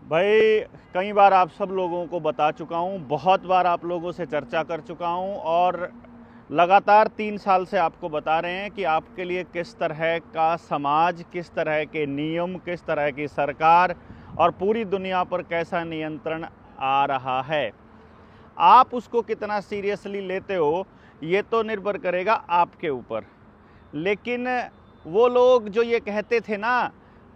भाई कई बार आप सब लोगों को बता चुका हूँ, बहुत बार आप लोगों से चर्चा कर चुका हूँ और लगातार 3 साल से आपको बता रहे हैं कि आपके लिए किस तरह का समाज, किस तरह के नियम, किस तरह की सरकार और पूरी दुनिया पर कैसा नियंत्रण आ रहा है। आप उसको कितना सीरियसली लेते हो ये तो निर्भर करेगा आपके ऊपर। लेकिन वो लोग जो ये कहते थे ना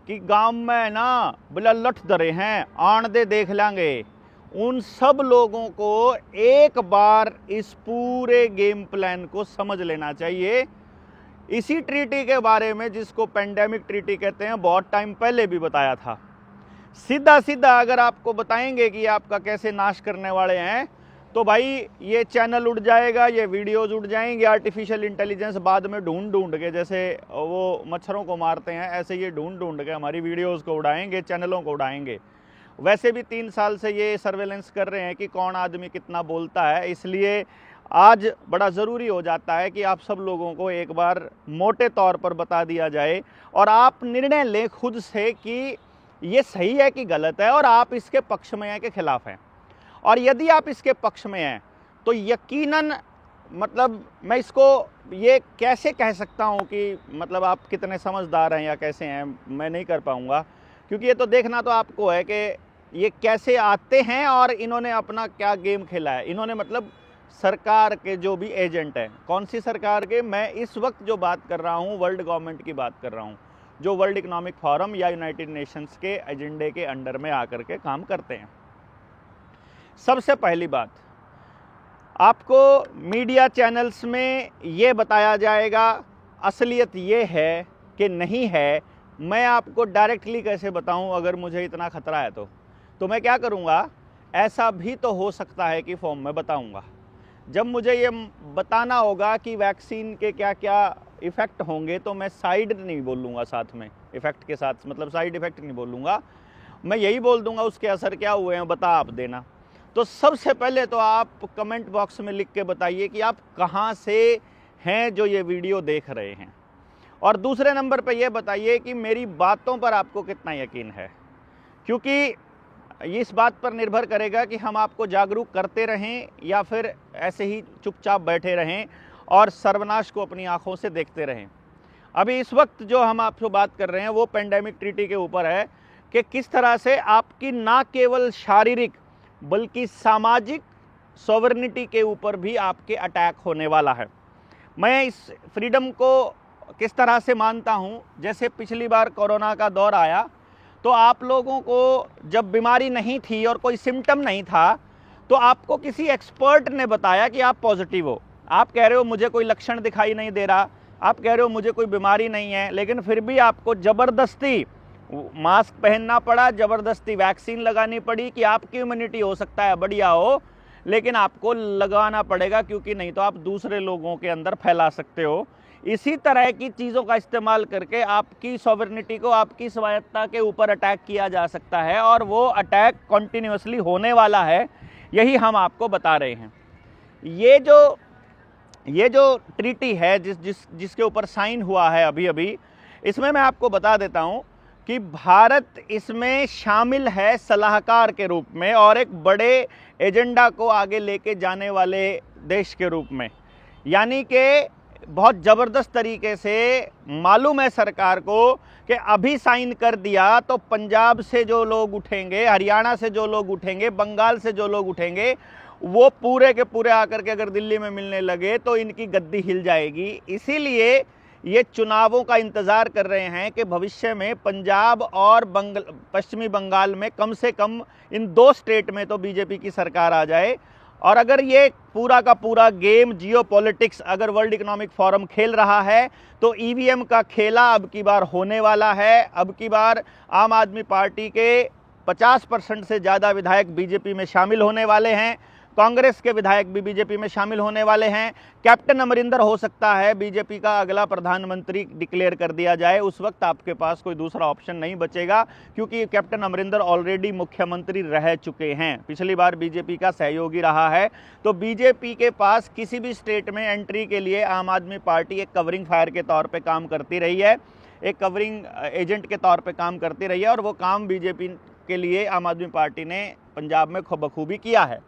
कि गांव में ना बोला लठ दरे हैं आन दे देख लेंगे, उन सब लोगों को एक बार इस पूरे गेम प्लान को समझ लेना चाहिए। इसी ट्रीटी के बारे में, जिसको पेंडेमिक ट्रीटी कहते हैं, बहुत टाइम पहले भी बताया था। सीधा सीधा अगर आपको बताएंगे कि आपका कैसे नाश करने वाले हैं तो भाई ये चैनल उड़ जाएगा, ये वीडियोस उड़ जाएंगे। आर्टिफिशियल इंटेलिजेंस बाद में ढूंढ ढूंढ के, जैसे वो मच्छरों को मारते हैं, ऐसे ये ढूंढ ढूंढ के हमारी वीडियोस को उड़ाएंगे, चैनलों को उड़ाएंगे। वैसे भी 3 साल से ये सर्वेलेंस कर रहे हैं कि कौन आदमी कितना बोलता है, इसलिए आज बड़ा ज़रूरी हो जाता है कि आप सब लोगों को एक बार मोटे तौर पर बता दिया जाए और आप निर्णय लें खुद से कि ये सही है कि गलत है और आप इसके पक्ष में हैं कि खिलाफ हैं। और यदि आप इसके पक्ष में हैं तो यकीनन, मतलब मैं इसको ये कैसे कह सकता हूँ कि मतलब आप कितने समझदार हैं या कैसे हैं, मैं नहीं कर पाऊँगा, क्योंकि ये तो देखना तो आपको है कि ये कैसे आते हैं और इन्होंने अपना क्या गेम खेला है। इन्होंने मतलब सरकार के जो भी एजेंट हैं, कौन सी सरकार के, मैं इस वक्त जो बात कर रहा हूँ वर्ल्ड गवर्नमेंट की बात कर रहा हूँ, जो वर्ल्ड इकोनॉमिक फोरम या यूनाइटेड नेशंस के एजेंडे के अंडर में आकर के काम करते हैं। सबसे पहली बात, आपको मीडिया चैनल्स में ये बताया जाएगा, असलियत ये है कि नहीं है। मैं आपको डायरेक्टली कैसे बताऊं अगर मुझे इतना खतरा है तो मैं क्या करूंगा, ऐसा भी तो हो सकता है कि फॉर्म में बताऊंगा। जब मुझे ये बताना होगा कि वैक्सीन के क्या क्या इफ़ेक्ट होंगे तो मैं साइड नहीं बोलूँगा, साथ में इफ़ेक्ट के साथ, मतलब साइड इफ़ेक्ट नहीं बोलूँगा, मैं यही बोल दूँगा उसके असर क्या हुए हैं बता आप देना। तो सबसे पहले तो आप कमेंट बॉक्स में लिख के बताइए कि आप कहाँ से हैं जो ये वीडियो देख रहे हैं, और दूसरे नंबर पे ये बताइए कि मेरी बातों पर आपको कितना यकीन है, क्योंकि इस बात पर निर्भर करेगा कि हम आपको जागरूक करते रहें या फिर ऐसे ही चुपचाप बैठे रहें और सर्वनाश को अपनी आंखों से देखते रहें। अभी इस वक्त जो हम आपसे बात कर रहे हैं वो पेंडेमिक ट्रीटी के ऊपर है कि किस तरह से आपकी ना केवल शारीरिक बल्कि सामाजिक सॉवरेनिटी के ऊपर भी आपके अटैक होने वाला है। मैं इस फ्रीडम को किस तरह से मानता हूँ, जैसे पिछली बार कोरोना का दौर आया तो आप लोगों को जब बीमारी नहीं थी और कोई सिम्टम नहीं था तो आपको किसी एक्सपर्ट ने बताया कि आप पॉजिटिव हो। आप कह रहे हो मुझे कोई लक्षण दिखाई नहीं दे रहा, आप कह रहे हो मुझे कोई बीमारी नहीं है, लेकिन फिर भी आपको ज़बरदस्ती मास्क पहनना पड़ा, ज़बरदस्ती वैक्सीन लगानी पड़ी कि आपकी इम्यूनिटी हो सकता है बढ़िया हो, लेकिन आपको लगाना पड़ेगा, क्योंकि नहीं तो आप दूसरे लोगों के अंदर फैला सकते हो। इसी तरह की चीज़ों का इस्तेमाल करके आपकी सॉवरेनिटी को, आपकी स्वायत्तता के ऊपर अटैक किया जा सकता है और वो अटैक कॉन्टिन्यूसली होने वाला है, यही हम आपको बता रहे हैं। ये जो ट्रीटी है जिसके ऊपर साइन हुआ है अभी, इसमें मैं आपको बता देता हूँ कि भारत इसमें शामिल है सलाहकार के रूप में और एक बड़े एजेंडा को आगे लेके जाने वाले देश के रूप में। यानी कि बहुत ज़बरदस्त तरीके से मालूम है सरकार को कि अभी साइन कर दिया तो पंजाब से जो लोग उठेंगे, हरियाणा से जो लोग उठेंगे, बंगाल से जो लोग उठेंगे, वो पूरे के पूरे आकर के अगर दिल्ली में मिलने लगे तो इनकी गद्दी हिल जाएगी। इसीलिए ये चुनावों का इंतज़ार कर रहे हैं कि भविष्य में पंजाब और पश्चिमी बंगाल में कम से कम इन 2 स्टेट में तो बीजेपी की सरकार आ जाए। और अगर ये पूरा का पूरा गेम जियोपॉलिटिक्स अगर वर्ल्ड इकोनॉमिक फोरम खेल रहा है तो ईवीएम का खेला अब की बार होने वाला है। अब की बार आम आदमी पार्टी के 50% से ज़्यादा विधायक बीजेपी में शामिल होने वाले हैं, कांग्रेस के विधायक भी बीजेपी में शामिल होने वाले हैं। कैप्टन अमरिंदर हो सकता है बीजेपी का अगला प्रधानमंत्री डिक्लेयर कर दिया जाए, उस वक्त आपके पास कोई दूसरा ऑप्शन नहीं बचेगा, क्योंकि कैप्टन अमरिंदर ऑलरेडी मुख्यमंत्री रह चुके हैं, पिछली बार बीजेपी का सहयोगी रहा है। तो बीजेपी के पास किसी भी स्टेट में एंट्री के लिए आम आदमी पार्टी एक कवरिंग फायर के तौर पर काम करती रही है, एक कवरिंग एजेंट के तौर पे काम करती रही है, और वो काम बीजेपी के लिए आम आदमी पार्टी ने पंजाब में बखूबी किया है।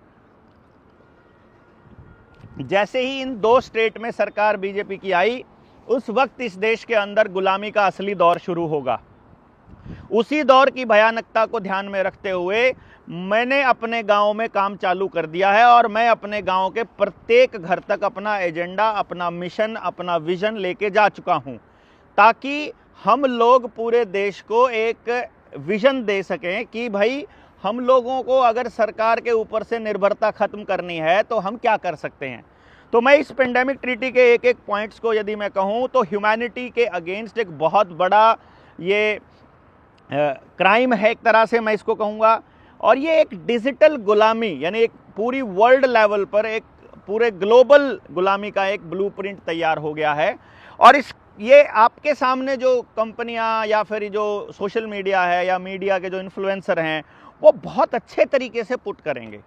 जैसे ही इन 2 स्टेट में सरकार बीजेपी की आई, उस वक्त इस देश के अंदर गुलामी का असली दौर शुरू होगा। उसी दौर की भयानकता को ध्यान में रखते हुए मैंने अपने गांव में काम चालू कर दिया है और मैं अपने गांव के प्रत्येक घर तक अपना एजेंडा, अपना मिशन, अपना विजन लेके जा चुका हूं, ताकि हम लोग पूरे देश को एक विजन दे सकें कि भाई हम लोगों को अगर सरकार के ऊपर से निर्भरता खत्म करनी है तो हम क्या कर सकते हैं। तो मैं इस पेंडेमिक ट्रीटी के एक एक पॉइंट्स को यदि मैं कहूं तो ह्यूमैनिटी के अगेंस्ट एक बहुत बड़ा ये क्राइम है, एक तरह से मैं इसको कहूँगा। और ये एक डिजिटल गुलामी, यानी एक पूरी वर्ल्ड लेवल पर एक पूरे ग्लोबल गुलामी का एक ब्लूप्रिंट तैयार हो गया है। और ये आपके सामने जो कंपनियां या फिर जो सोशल मीडिया है या मीडिया के जो इन्फ्लुएंसर हैं वो बहुत अच्छे तरीके से पुट करेंगे।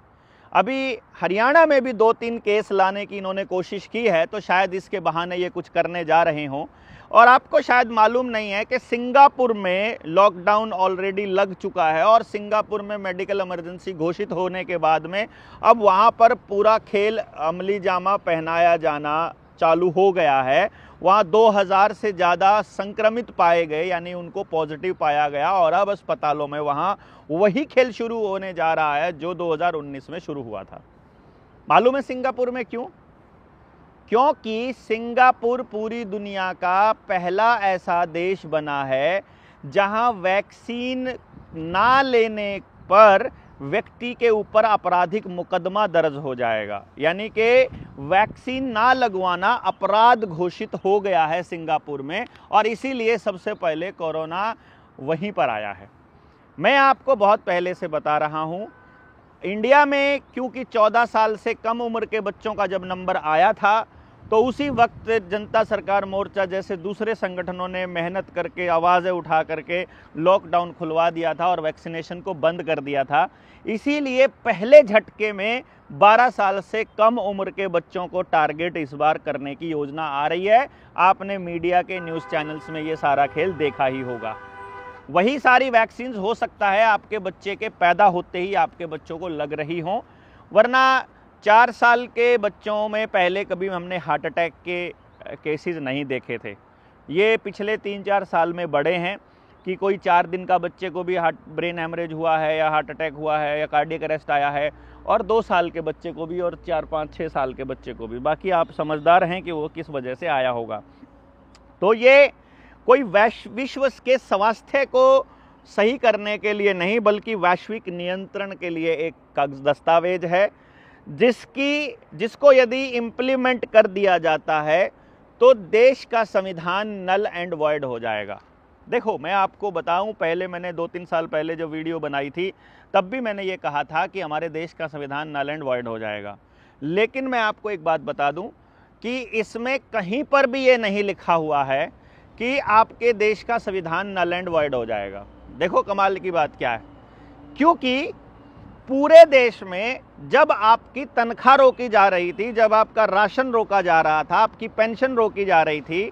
अभी हरियाणा में भी 2-3 केस लाने की इन्होंने कोशिश की है, तो शायद इसके बहाने ये कुछ करने जा रहे हों। और आपको शायद मालूम नहीं है कि सिंगापुर में लॉकडाउन ऑलरेडी लग चुका है और सिंगापुर में मेडिकल इमरजेंसी घोषित होने के बाद में अब वहाँ पर पूरा खेल अमली जामा पहनाया जाना चालू हो गया है। वहाँ 2000 से ज़्यादा संक्रमित पाए गए, यानी उनको पॉजिटिव पाया गया और अब अस्पतालों में वहाँ वही खेल शुरू होने जा रहा है जो 2019 में शुरू हुआ था। मालूम है सिंगापुर में क्यों? क्योंकि सिंगापुर पूरी दुनिया का पहला ऐसा देश बना है जहां वैक्सीन ना लेने पर व्यक्ति के ऊपर आपराधिक मुकदमा दर्ज हो जाएगा, यानी कि वैक्सीन ना लगवाना अपराध घोषित हो गया है सिंगापुर में। और इसीलिए सबसे पहले कोरोना वहीं पर आया है। मैं आपको बहुत पहले से बता रहा हूं, इंडिया में क्योंकि 14 साल से कम उम्र के बच्चों का जब नंबर आया था तो उसी वक्त जनता सरकार मोर्चा जैसे दूसरे संगठनों ने मेहनत करके, आवाज़ें उठा करके लॉकडाउन खुलवा दिया था और वैक्सीनेशन को बंद कर दिया था। इसीलिए पहले झटके में 12 साल से कम उम्र के बच्चों को टारगेट इस बार करने की योजना आ रही है। आपने मीडिया के न्यूज़ चैनल्स में ये सारा खेल देखा ही होगा। वही सारी वैक्सीन हो सकता है आपके बच्चे के पैदा होते ही आपके बच्चों को लग रही हों, वरना 4 साल के बच्चों में पहले कभी हमने हार्ट अटैक के केसेस नहीं देखे थे। ये पिछले 3-4 साल में बढ़े हैं कि कोई 4 दिन का बच्चे को भी ब्रेन हेमरेज हुआ है या हार्ट अटैक हुआ है या कार्डियक अरेस्ट आया है, और 2 साल के बच्चे को भी और 4-5-6 साल के बच्चे को भी। बाकी आप समझदार हैं कि वो किस वजह से आया होगा। तो ये कोई विश्व के स्वास्थ्य को सही करने के लिए नहीं, बल्कि वैश्विक नियंत्रण के लिए एक कागज दस्तावेज है जिसको यदि इम्प्लीमेंट कर दिया जाता है तो देश का संविधान नल एंड वॉइड हो जाएगा। देखो, मैं आपको बताऊं, पहले मैंने 2-3 साल पहले जो वीडियो बनाई थी तब भी मैंने ये कहा था कि हमारे देश का संविधान नल एंड वॉइड हो जाएगा। लेकिन मैं आपको एक बात बता दूं कि इसमें कहीं पर भी ये नहीं लिखा हुआ है कि आपके देश का संविधान नल एंड वॉइड हो जाएगा। देखो कमाल की बात क्या है, क्योंकि पूरे देश में जब आपकी तनख्वाह रोकी जा रही थी, जब आपका राशन रोका जा रहा था, आपकी पेंशन रोकी जा रही थी,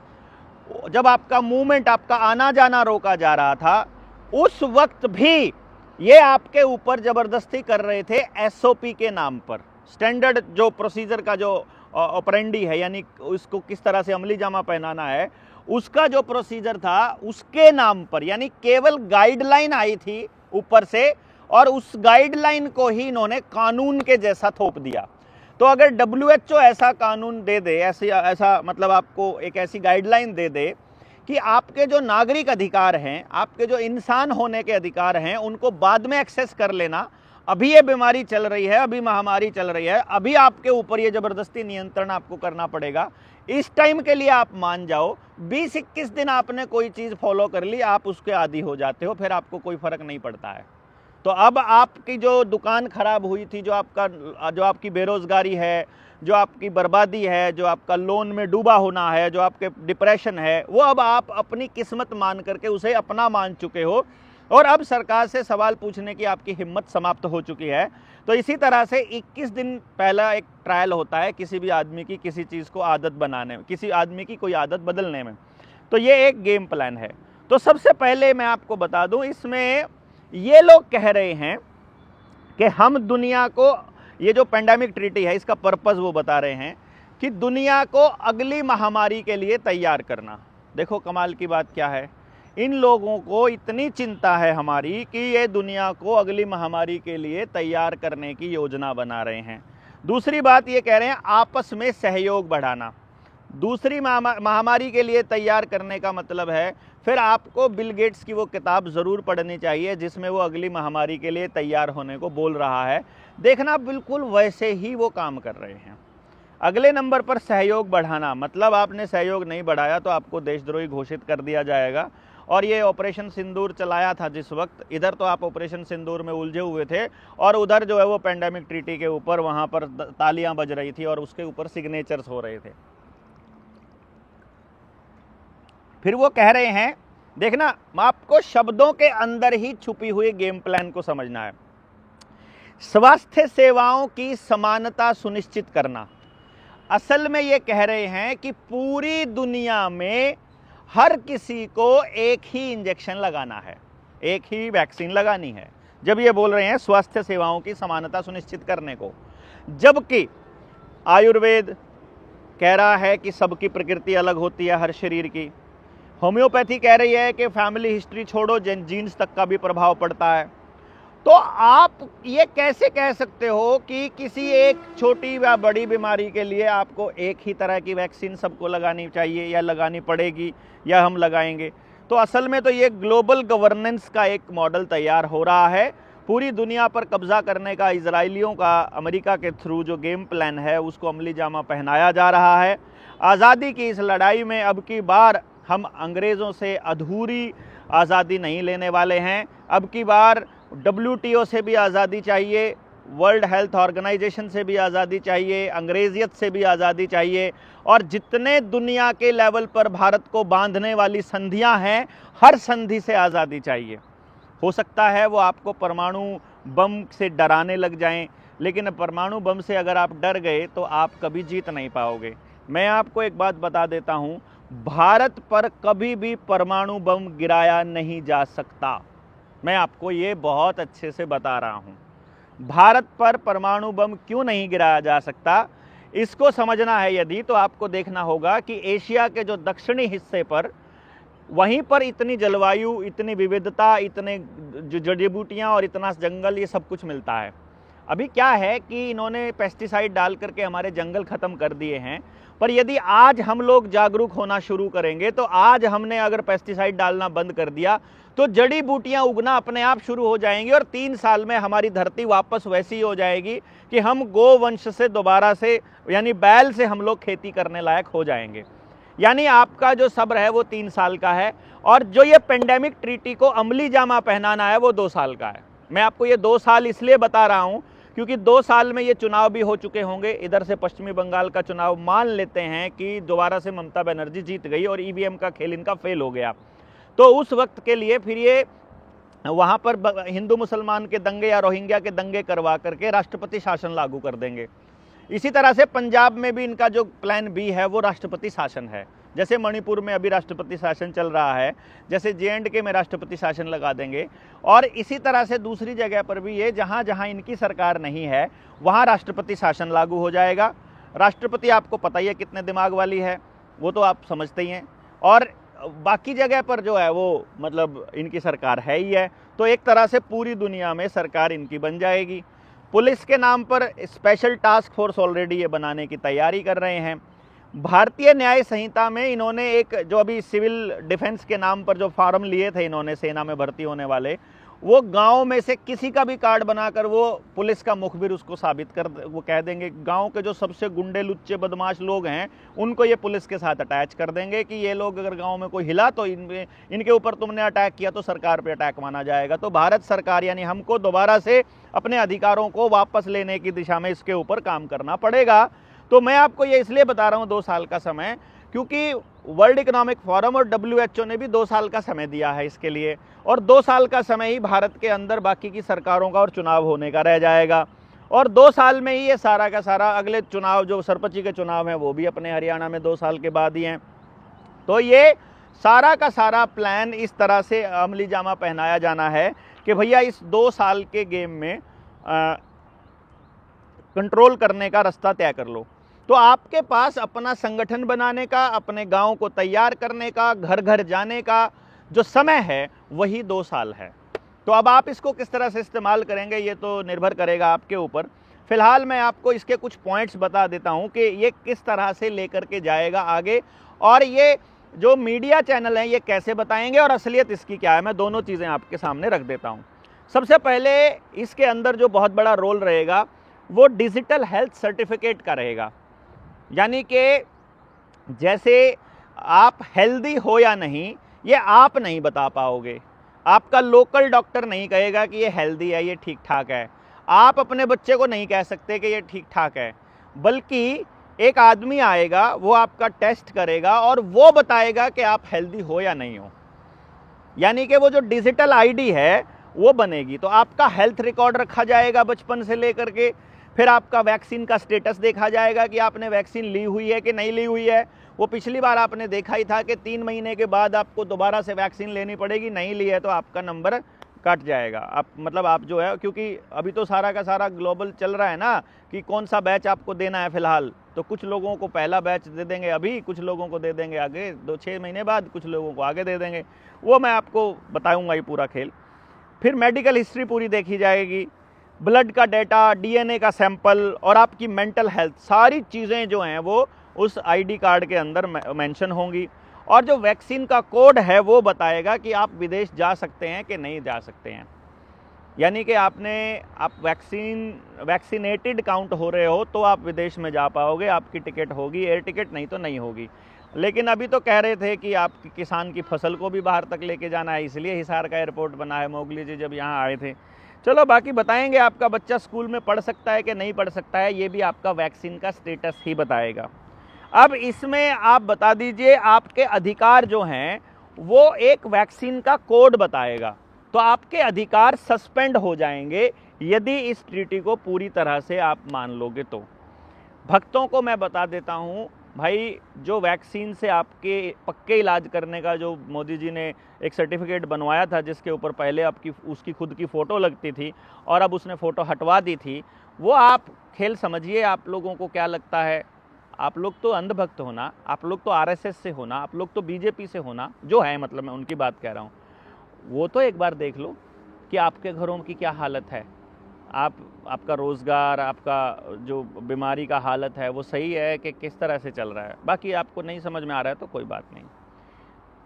जब आपका मूवमेंट, आपका आना जाना रोका जा रहा था, उस वक्त भी ये आपके ऊपर जबरदस्ती कर रहे थे एसओपी के नाम पर। स्टैंडर्ड जो प्रोसीजर का जो ऑपरेंडी है, यानी उसको किस तरह से अमली जामा पहनाना है, उसका जो प्रोसीजर था उसके नाम पर, यानी केवल गाइडलाइन आई थी ऊपर से और उस गाइडलाइन को ही इन्होंने कानून के जैसा थोप दिया। तो अगर WHO ऐसा कानून दे दे, ऐसा मतलब आपको एक ऐसी गाइडलाइन दे दे कि आपके जो नागरिक अधिकार हैं, आपके जो इंसान होने के अधिकार हैं, उनको बाद में एक्सेस कर लेना, अभी ये बीमारी चल रही है, अभी महामारी चल रही है, अभी आपके ऊपर ये जबरदस्ती नियंत्रण आपको करना पड़ेगा, इस टाइम के लिए आप मान जाओ, 20-21 दिन आपने कोई चीज़ फॉलो कर ली, आप उसके आदी हो जाते हो, फिर आपको कोई फर्क नहीं पड़ता है। तो अब आपकी जो दुकान खराब हुई थी, जो आपकी बेरोजगारी है, जो आपकी बर्बादी है, जो आपका लोन में डूबा होना है, जो आपके डिप्रेशन है, वो अब आप अपनी किस्मत मान करके उसे अपना मान चुके हो और अब सरकार से सवाल पूछने की आपकी हिम्मत समाप्त हो चुकी है। तो इसी तरह से 21 दिन पहला एक ट्रायल होता है किसी भी आदमी की किसी चीज़ को आदत बनाने में, किसी आदमी की कोई आदत बदलने में। तो ये एक गेम प्लान है। तो सबसे पहले मैं आपको बता दूं, इसमें ये लोग कह रहे हैं कि हम दुनिया को, ये जो पेंडेमिक ट्रीटी है इसका पर्पस वो बता रहे हैं कि दुनिया को अगली महामारी के लिए तैयार करना। देखो कमाल की बात क्या है, इन लोगों को इतनी चिंता है हमारी कि ये दुनिया को अगली महामारी के लिए तैयार करने की योजना बना रहे हैं। दूसरी बात ये कह रहे हैं आपस में सहयोग बढ़ाना। दूसरी महामारी के लिए तैयार करने का मतलब है फिर आपको बिल गेट्स की वो किताब ज़रूर पढ़नी चाहिए जिसमें वो अगली महामारी के लिए तैयार होने को बोल रहा है। देखना बिल्कुल वैसे ही वो काम कर रहे हैं। अगले नंबर पर सहयोग बढ़ाना, मतलब आपने सहयोग नहीं बढ़ाया तो आपको देशद्रोही घोषित कर दिया जाएगा। और ये ऑपरेशन सिंदूर चलाया था जिस वक्त, इधर तो आप ऑपरेशन सिंदूर में उलझे हुए थे और उधर जो है वो पेंडेमिक ट्रीटी के ऊपर वहाँ पर तालियां बज रही थी और उसके ऊपर सिग्नेचर्स हो रहे थे। फिर वो कह रहे हैं, देखना आपको शब्दों के अंदर ही छुपी हुई गेम प्लान को समझना है। स्वास्थ्य सेवाओं की समानता सुनिश्चित करना। असल में ये कह रहे हैं कि पूरी दुनिया में हर किसी को एक ही इंजेक्शन लगाना है, एक ही वैक्सीन लगानी है, जब ये बोल रहे हैं स्वास्थ्य सेवाओं की समानता सुनिश्चित करने को। जबकि आयुर्वेद कह रहा है कि सबकी प्रकृति अलग होती है हर शरीर की। होम्योपैथी कह रही है कि फैमिली हिस्ट्री छोड़ो, जीन्स तक का भी प्रभाव पड़ता है। तो आप ये कैसे कह सकते हो कि किसी एक छोटी या बड़ी बीमारी के लिए आपको एक ही तरह की वैक्सीन सबको लगानी चाहिए या लगानी पड़ेगी या हम लगाएंगे? तो असल में तो ये ग्लोबल गवर्नेंस का एक मॉडल तैयार हो रहा है। पूरी दुनिया पर कब्जा करने का इजरायलियों का अमेरिका के थ्रू जो गेम प्लान है उसको अमली जामा पहनाया जा रहा है। आज़ादी की इस लड़ाई में अब की बार हम अंग्रेज़ों से अधूरी आज़ादी नहीं लेने वाले हैं। अब की बार WTO से भी आज़ादी चाहिए, वर्ल्ड हेल्थ ऑर्गेनाइजेशन से भी आज़ादी चाहिए, अंग्रेजियत से भी आज़ादी चाहिए, और जितने दुनिया के लेवल पर भारत को बांधने वाली संधियां हैं हर संधि से आज़ादी चाहिए। हो सकता है वो आपको परमाणु बम से डराने लग जाएं, लेकिन परमाणु बम से अगर आप डर गए तो आप कभी जीत नहीं पाओगे। मैं आपको एक बात बता देता हूं, भारत पर कभी भी परमाणु बम गिराया नहीं जा सकता। मैं आपको ये बहुत अच्छे से बता रहा हूं। भारत पर परमाणु बम क्यों नहीं गिराया जा सकता, इसको समझना है यदि, तो आपको देखना होगा कि एशिया के जो दक्षिणी हिस्से पर, वहीं पर इतनी जलवायु, इतनी विविधता, इतने जड़ी बूटियाँ और इतना जंगल, ये सब कुछ मिलता है। अभी क्या है कि इन्होंने पेस्टिसाइड डाल करके हमारे जंगल ख़त्म कर दिए हैं, पर यदि आज हम लोग जागरूक होना शुरू करेंगे, तो आज हमने अगर पेस्टिसाइड डालना बंद कर दिया तो जड़ी बूटियां उगना अपने आप शुरू हो जाएंगी और 3 साल में हमारी धरती वापस वैसी हो जाएगी कि हम गोवंश से दोबारा से, यानी बैल से हम लोग खेती करने लायक हो जाएंगे। यानी आपका जो सब्र है वो 3 साल का है, और जो ये पेंडेमिक ट्रीटी को अमली जामा पहनाना है वो 2 साल का है। मैं आपको ये 2 साल इसलिए बता रहा हूँ क्योंकि 2 साल में ये चुनाव भी हो चुके होंगे। इधर से पश्चिमी बंगाल का चुनाव मान लेते हैं कि दोबारा से ममता बनर्जी जीत गई और EVM का खेल इनका फेल हो गया, तो उस वक्त के लिए फिर ये वहाँ पर हिंदू मुसलमान के दंगे या रोहिंग्या के दंगे करवा करके राष्ट्रपति शासन लागू कर देंगे। इसी तरह से पंजाब में भी इनका जो प्लान बी है वो राष्ट्रपति शासन है। जैसे मणिपुर में अभी राष्ट्रपति शासन चल रहा है, जैसे JNK में राष्ट्रपति शासन लगा देंगे, और इसी तरह से दूसरी जगह पर भी ये जहाँ जहाँ इनकी सरकार नहीं है वहाँ राष्ट्रपति शासन लागू हो जाएगा। राष्ट्रपति आपको पता ही है कितने दिमाग वाली है, वो तो आप समझते ही हैं, और बाकी जगह पर जो है वो मतलब इनकी सरकार है ही है। तो एक तरह से पूरी दुनिया में सरकार इनकी बन जाएगी। पुलिस के नाम पर स्पेशल टास्क फोर्स ऑलरेडी ये बनाने की तैयारी कर रहे हैं। भारतीय न्याय संहिता में इन्होंने एक जो अभी सिविल डिफेंस के नाम पर जो फॉर्म लिए थे इन्होंने सेना में भर्ती होने वाले, वो गांव में से किसी का भी कार्ड बनाकर वो पुलिस का मुखबिर उसको साबित कर, वो कह देंगे गांव के जो सबसे गुंडे लुच्चे बदमाश लोग हैं उनको ये पुलिस के साथ अटैच कर देंगे कि ये लोग अगर गांव में कोई हिला तो इनके ऊपर तुमने अटैक किया तो सरकार पे अटैक माना जाएगा। तो भारत सरकार यानी हमको दोबारा से अपने अधिकारों को वापस लेने की दिशा में इसके ऊपर काम करना पड़ेगा। तो मैं आपको ये इसलिए बता रहा हूँ 2 साल का समय, क्योंकि वर्ल्ड इकोनॉमिक फोरम और WHO ने भी 2 साल का समय दिया है इसके लिए, और 2 साल का समय ही भारत के अंदर बाकी की सरकारों का और चुनाव होने का रह जाएगा, और 2 साल में ही ये सारा का सारा अगले चुनाव जो सरपंची के चुनाव हैं वो भी अपने हरियाणा में 2 साल के बाद ही हैं। तो ये सारा का सारा प्लान इस तरह से अमली जामा पहनाया जाना है कि भैया इस 2 साल के गेम में कंट्रोल करने का रास्ता तय कर लो। तो आपके पास अपना संगठन बनाने का, अपने गांव को तैयार करने का, घर घर जाने का जो समय है वही 2 साल है। तो अब आप इसको किस तरह से इस्तेमाल करेंगे ये तो निर्भर करेगा आपके ऊपर। फिलहाल मैं आपको इसके कुछ पॉइंट्स बता देता हूं कि ये किस तरह से लेकर के जाएगा आगे, और ये जो मीडिया चैनल हैं ये कैसे बताएंगे और असलियत इसकी क्या है। मैं दोनों चीज़ें आपके सामने रख देता हूं। सबसे पहले इसके अंदर जो बहुत बड़ा रोल रहेगा वो डिजिटल हेल्थ सर्टिफिकेट का रहेगा। यानी कि जैसे आप हेल्दी हो या नहीं ये आप नहीं बता पाओगे, आपका लोकल डॉक्टर नहीं कहेगा कि ये हेल्दी है, ये ठीक ठाक है, आप अपने बच्चे को नहीं कह सकते कि ये ठीक ठाक है, बल्कि एक आदमी आएगा वो आपका टेस्ट करेगा और वो बताएगा कि आप हेल्दी हो या नहीं हो। यानी कि वो जो डिजिटल आईडी है वो बनेगी। तो आपका हेल्थ रिकॉर्ड रखा जाएगा बचपन से लेकर के, फिर आपका वैक्सीन का स्टेटस देखा जाएगा कि आपने वैक्सीन ली हुई है कि नहीं ली हुई है। वो पिछली बार आपने देखा ही था कि 3 महीने के बाद आपको दोबारा से वैक्सीन लेनी पड़ेगी, नहीं ली है तो आपका नंबर कट जाएगा। आप जो है, क्योंकि अभी तो सारा का सारा ग्लोबल चल रहा है ना कि कौन सा बैच आपको देना है फिलहाल, तो कुछ लोगों को पहला बैच दे देंगे अभी, कुछ लोगों को दे देंगे आगे 2-6 महीने बाद, कुछ लोगों को आगे दे देंगे। वो मैं आपको बताऊँगा ये पूरा खेल। फिर मेडिकल हिस्ट्री पूरी देखी जाएगी, ब्लड का डेटा, डीएनए का सैंपल और आपकी मेंटल हेल्थ, सारी चीज़ें जो हैं वो उस आईडी कार्ड के अंदर मेंशन होंगी। और जो वैक्सीन का कोड है वो बताएगा कि आप विदेश जा सकते हैं कि नहीं जा सकते हैं। यानी कि आप वैक्सीनेटेड काउंट हो रहे हो तो आप विदेश में जा पाओगे, आपकी टिकट होगी, एयर टिकट, नहीं तो नहीं होगी। लेकिन अभी तो कह रहे थे कि आप किसान की फसल को भी बाहर तक लेके जाना है, इसलिए हिसार का एयरपोर्ट बना है। मोगली जी जब यहाँ आए थे। चलो बाकी बताएंगे, आपका बच्चा स्कूल में पढ़ सकता है कि नहीं पढ़ सकता है ये भी आपका वैक्सीन का स्टेटस ही बताएगा। अब इसमें आप बता दीजिए आपके अधिकार जो हैं वो एक वैक्सीन का कोड बताएगा। तो आपके अधिकार सस्पेंड हो जाएंगे यदि इस ट्रीटी को पूरी तरह से आप मान लोगे तो। भक्तों को मैं बता देता हूँ भाई, जो वैक्सीन से आपके पक्के इलाज करने का जो मोदी जी ने एक सर्टिफिकेट बनवाया था जिसके ऊपर पहले आपकी उसकी खुद की फ़ोटो लगती थी और अब उसने फ़ोटो हटवा दी थी, वो आप खेल समझिए। आप लोगों को क्या लगता है, आप लोग तो अंधभक्त होना, आप लोग तो आरएसएस से होना, आप लोग तो बीजेपी से होना, जो है मतलब मैं उनकी बात कह रहा हूँ। वो तो एक बार देख लो कि आपके घरों की क्या हालत है, आपका रोज़गार, आपका जो बीमारी का हालत है वो सही है कि किस तरह से चल रहा है। बाकी आपको नहीं समझ में आ रहा है तो कोई बात नहीं।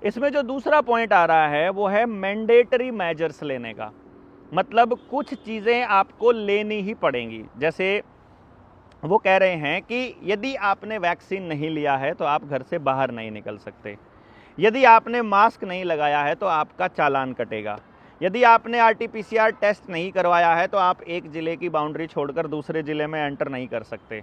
इसमें जो दूसरा पॉइंट आ रहा है वो है मैंडेटरी मेजर्स लेने का। मतलब कुछ चीज़ें आपको लेनी ही पड़ेंगी। जैसे वो कह रहे हैं कि यदि आपने वैक्सीन नहीं लिया है तो आप घर से बाहर नहीं निकल सकते, यदि आपने मास्क नहीं लगाया है तो आपका चालान कटेगा, यदि आपने आरटीपीसीआर टेस्ट नहीं करवाया है तो आप एक ज़िले की बाउंड्री छोड़कर दूसरे ज़िले में एंटर नहीं कर सकते।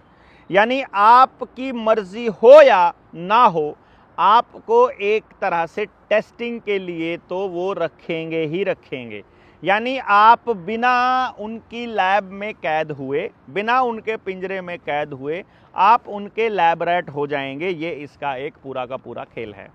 यानी आपकी मर्जी हो या ना हो, आपको एक तरह से टेस्टिंग के लिए तो वो रखेंगे ही रखेंगे। यानी आप बिना उनकी लैब में कैद हुए, बिना उनके पिंजरे में कैद हुए आप उनके लैब रैट हो जाएंगे। ये इसका एक पूरा का पूरा खेल है।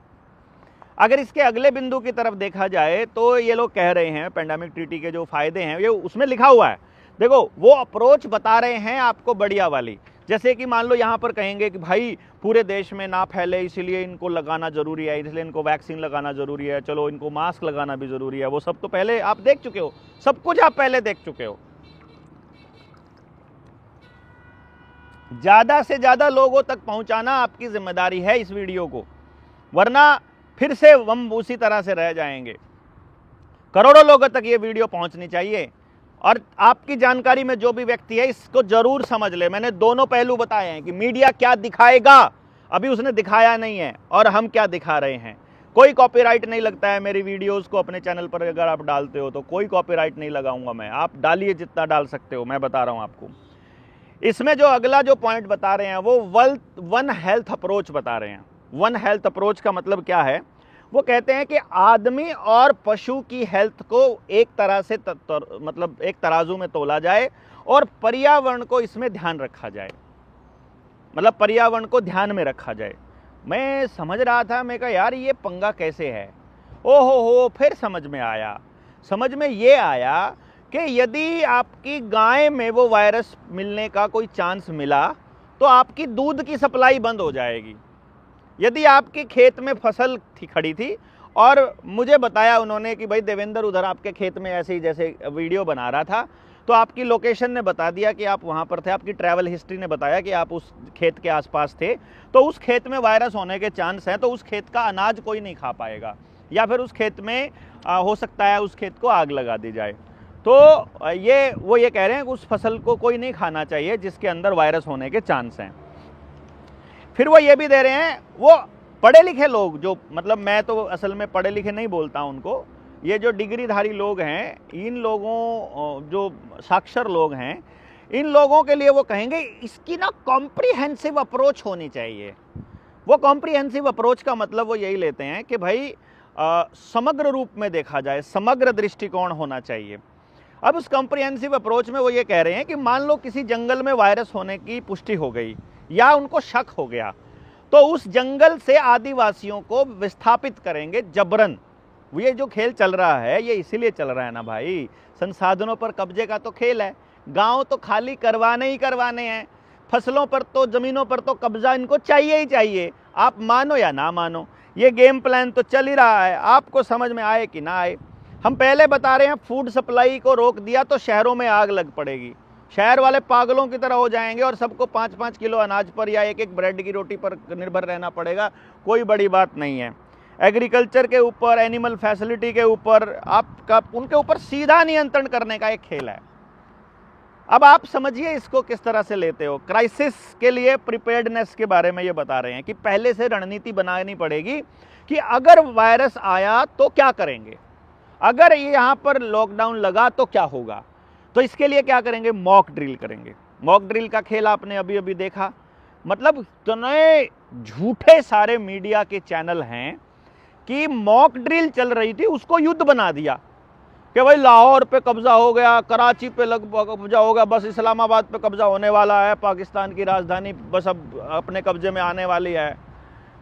अगर इसके अगले बिंदु की तरफ देखा जाए तो ये लोग कह रहे हैं पेंडेमिक ट्रीटी के जो फायदे हैं ये उसमें लिखा हुआ है। देखो वो अप्रोच बता रहे हैं आपको बढ़िया वाली। जैसे कि मान लो यहाँ पर कहेंगे कि भाई पूरे देश में ना फैले इसलिए इनको लगाना ज़रूरी है, इसलिए इनको वैक्सीन लगाना ज़रूरी है, चलो इनको मास्क लगाना भी ज़रूरी है। वो सब तो पहले आप देख चुके हो, सब कुछ आप पहले देख चुके हो। ज़्यादा से ज़्यादा लोगों तक पहुँचाना आपकी जिम्मेदारी है इस वीडियो को, वरना फिर से हम उसी तरह से रह जाएंगे। करोड़ों लोगों तक ये वीडियो पहुँचनी चाहिए। और आपकी जानकारी में जो भी व्यक्ति है इसको जरूर समझ ले। मैंने दोनों पहलू बताए हैं कि मीडिया क्या दिखाएगा, अभी उसने दिखाया नहीं है, और हम क्या दिखा रहे हैं। कोई कॉपीराइट नहीं लगता है मेरी वीडियोस को अपने चैनल पर अगर आप डालते हो तो कोई कॉपीराइट नहीं लगाऊंगा मैं। आप डालिए जितना डाल सकते हो, मैं बता रहा हूं आपको। इसमें जो अगला जो पॉइंट बता रहे हैं वो वन हेल्थ अप्रोच बता रहे हैं। वन हेल्थ अप्रोच का मतलब क्या है, वो कहते हैं कि आदमी और पशु की हेल्थ को एक तरह से मतलब एक तराजू में तोला जाए और पर्यावरण को इसमें ध्यान रखा जाए, मतलब पर्यावरण को ध्यान में रखा जाए। मैं समझ रहा था, मैं कहा यार ये पंगा कैसे है, ओहो हो, फिर समझ में आया। समझ में ये आया कि यदि आपकी गाय में वो वायरस मिलने का कोई चांस मिला तो आपकी दूध की सप्लाई बंद हो जाएगी। यदि आपके खेत में फसल खड़ी थी और मुझे बताया उन्होंने कि भाई देवेंद्र उधर आपके खेत में ऐसे ही जैसे वीडियो बना रहा था, तो आपकी लोकेशन ने बता दिया कि आप वहाँ पर थे, आपकी ट्रैवल हिस्ट्री ने बताया कि आप उस खेत के आसपास थे, तो उस खेत में वायरस होने के चांस हैं, तो उस खेत का अनाज कोई नहीं खा पाएगा, या फिर उस खेत में हो सकता है उस खेत को आग लगा दी जाए। तो वो ये कह रहे हैं कि उस फसल को कोई नहीं खाना चाहिए जिसके अंदर वायरस होने के चांस हैं। फिर वो ये भी दे रहे हैं, वो पढ़े लिखे लोग जो, मतलब मैं तो असल में पढ़े लिखे नहीं बोलता उनको, ये जो डिग्रीधारी लोग हैं, इन लोगों जो साक्षर लोग हैं, इन लोगों के लिए वो कहेंगे इसकी ना कॉम्प्रिहेंसिव अप्रोच होनी चाहिए। वो कॉम्प्रिहेंसिव अप्रोच का मतलब वो यही लेते हैं कि भाई समग्र रूप में देखा जाए, समग्र दृष्टिकोण होना चाहिए। अब उस कॉम्प्रिहेंसिव अप्रोच में वो ये कह रहे हैं कि मान लो किसी जंगल में वायरस होने की पुष्टि हो गई या उनको शक हो गया, तो उस जंगल से आदिवासियों को विस्थापित करेंगे जबरन। ये जो खेल चल रहा है ये इसीलिए चल रहा है ना भाई, संसाधनों पर कब्जे का तो खेल है। गांव तो खाली करवाने ही करवाने हैं, फसलों पर तो, जमीनों पर तो कब्जा इनको चाहिए ही चाहिए। आप मानो या ना मानो, ये गेम प्लान तो चल ही रहा है, आपको समझ में आए कि ना आए। हम पहले बता रहे हैं फूड सप्लाई को रोक दिया तो शहरों में आग लग पड़ेगी, शहर वाले पागलों की तरह हो जाएंगे और सबको 5-5 किलो अनाज पर या एक ब्रेड की रोटी पर निर्भर रहना पड़ेगा। कोई बड़ी बात नहीं है। एग्रीकल्चर के ऊपर, एनिमल फैसिलिटी के ऊपर आपका, उनके ऊपर सीधा नियंत्रण करने का एक खेल है। अब आप समझिए इसको किस तरह से लेते हो। क्राइसिस के लिए प्रिपेयर्डनेस के बारे में ये बता रहे हैं कि पहले से रणनीति बनानी पड़ेगी कि अगर वायरस आया तो क्या करेंगे, अगर ये यहाँ पर लॉकडाउन लगा तो क्या होगा। तो इसके लिए क्या करेंगे, मॉक ड्रिल करेंगे। मॉक ड्रिल का खेल आपने अभी अभी देखा, मतलब इतने झूठे सारे मीडिया के चैनल हैं कि मॉक ड्रिल चल रही थी उसको युद्ध बना दिया कि भाई लाहौर पे कब्जा हो गया, कराची पे कब्जा होगा, बस इस्लामाबाद पे कब्जा होने वाला है, पाकिस्तान की राजधानी बस अब अपने कब्जे में आने वाली है।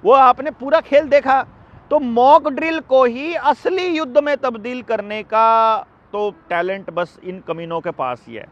वो आपने पूरा खेल देखा। तो मॉक ड्रिल को ही असली युद्ध में तब्दील करने का तो टैलेंट बस इन कमीनों के पास ही है।